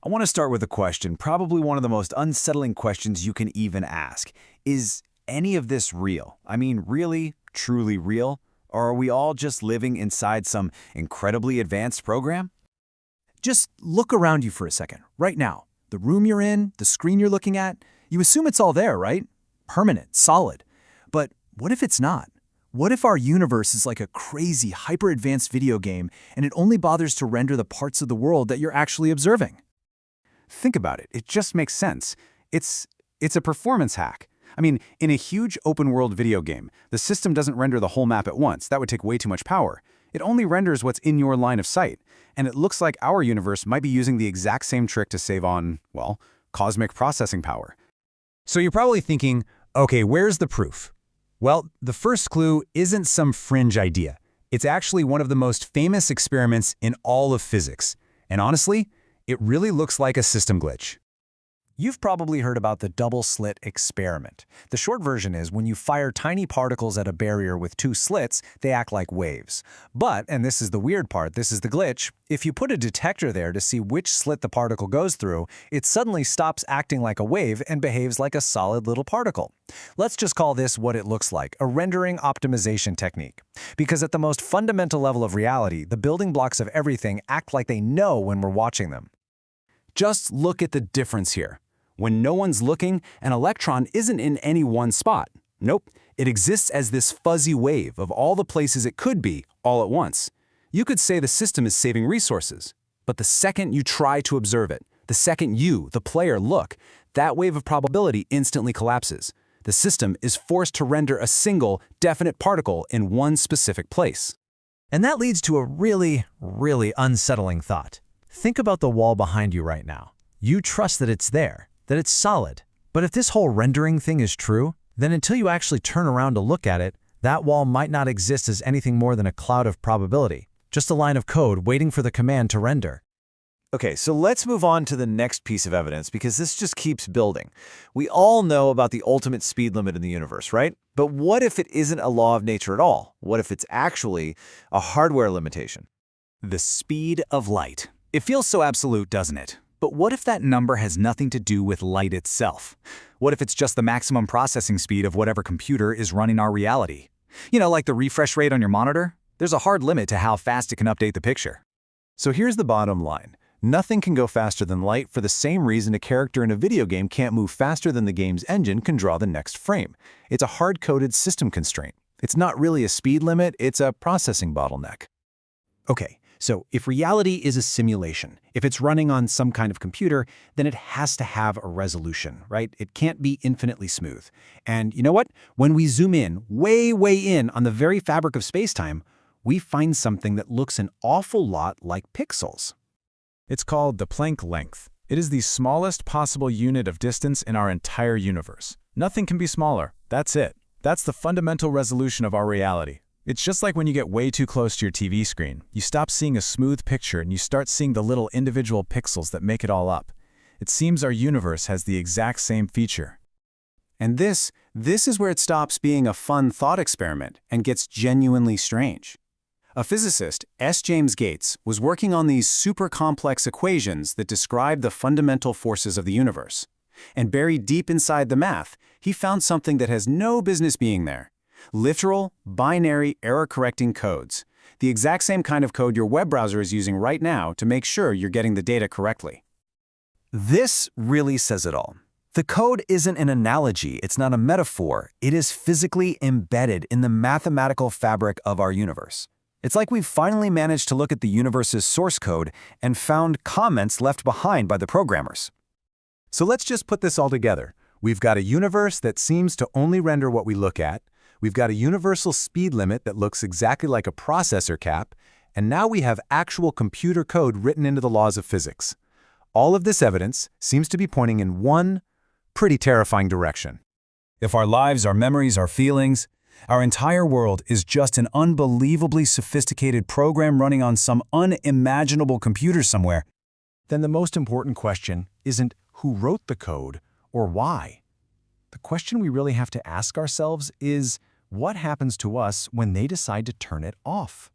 I want to start with a question, probably one of the most unsettling questions you can even ask. Is any of this real? I mean, really, truly real? Or are we all just living inside some incredibly advanced program? Just look around you for a second, right now. The room you're in, the screen you're looking at, you assume it's all there, right? Permanent, solid. But what if it's not? What if our universe is like a crazy, hyper-advanced video game and it only bothers to render the parts of the world that you're actually observing? Think about it. It just makes sense. It's a performance hack. I mean, in a huge open-world video game, the system doesn't render the whole map at once. That would take way too much power. It only renders what's in your line of sight. And it looks like our universe might be using the exact same trick to save on, well, cosmic processing power. So you're probably thinking, okay, where's the proof? Well, the first clue isn't some fringe idea. It's actually one of the most famous experiments in all of physics. And honestly, it really looks like a system glitch. You've probably heard about the double-slit experiment. The short version is when you fire tiny particles at a barrier with two slits, they act like waves. But, and this is the weird part, this is the glitch, if you put a detector there to see which slit the particle goes through, it suddenly stops acting like a wave and behaves like a solid little particle. Let's just call this what it looks like, a rendering optimization technique. Because at the most fundamental level of reality, the building blocks of everything act like they know when we're watching them. Just look at the difference here. When no one's looking, an electron isn't in any one spot. Nope, it exists as this fuzzy wave of all the places it could be, all at once. You could say the system is saving resources. But the second you try to observe it, the second you, the player, look, that wave of probability instantly collapses. The system is forced to render a single, definite particle in one specific place. And that leads to a really, really unsettling thought. Think about the wall behind you right now. You trust that it's there, that it's solid. But if this whole rendering thing is true, then until you actually turn around to look at it, that wall might not exist as anything more than a cloud of probability, just a line of code waiting for the command to render. Okay, so let's move on to the next piece of evidence because this just keeps building. We all know about the ultimate speed limit in the universe, right? But what if it isn't a law of nature at all? What if it's actually a hardware limitation? The speed of light. It feels so absolute, doesn't it? But what if that number has nothing to do with light itself? What if it's just the maximum processing speed of whatever computer is running our reality? You know, like the refresh rate on your monitor? There's a hard limit to how fast it can update the picture. So here's the bottom line. Nothing can go faster than light for the same reason a character in a video game can't move faster than the game's engine can draw the next frame. It's a hard-coded system constraint. It's not really a speed limit, it's a processing bottleneck. Okay, so if reality is a simulation, if it's running on some kind of computer, then it has to have a resolution, right? It can't be infinitely smooth. And you know what? When we zoom in, way, way in on the very fabric of space-time, we find something that looks an awful lot like pixels. It's called the Planck length. It is the smallest possible unit of distance in our entire universe. Nothing can be smaller. That's it. That's the fundamental resolution of our reality. It's just like when you get way too close to your TV screen. You stop seeing a smooth picture and you start seeing the little individual pixels that make it all up. It seems our universe has the exact same feature. And this is where it stops being a fun thought experiment and gets genuinely strange. A physicist, S. James Gates, was working on these super complex equations that describe the fundamental forces of the universe. And buried deep inside the math, he found something that has no business being there. Literal, binary, error-correcting codes. The exact same kind of code your web browser is using right now to make sure you're getting the data correctly. This really says it all. The code isn't an analogy, it's not a metaphor. It is physically embedded in the mathematical fabric of our universe. It's like we've finally managed to look at the universe's source code and found comments left behind by the programmers. So let's just put this all together. We've got a universe that seems to only render what we look at. We've got a universal speed limit that looks exactly like a processor cap. And now we have actual computer code written into the laws of physics. All of this evidence seems to be pointing in one pretty terrifying direction. If our lives, our memories, our feelings, our entire world is just an unbelievably sophisticated program running on some unimaginable computer somewhere, Then the most important question isn't who wrote the code or why. The question we really have to ask ourselves is, what happens to us when they decide to turn it off?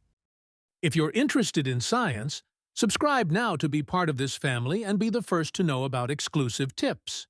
If you're interested in science, Subscribe now to be part of this family and be the first to know about exclusive tips.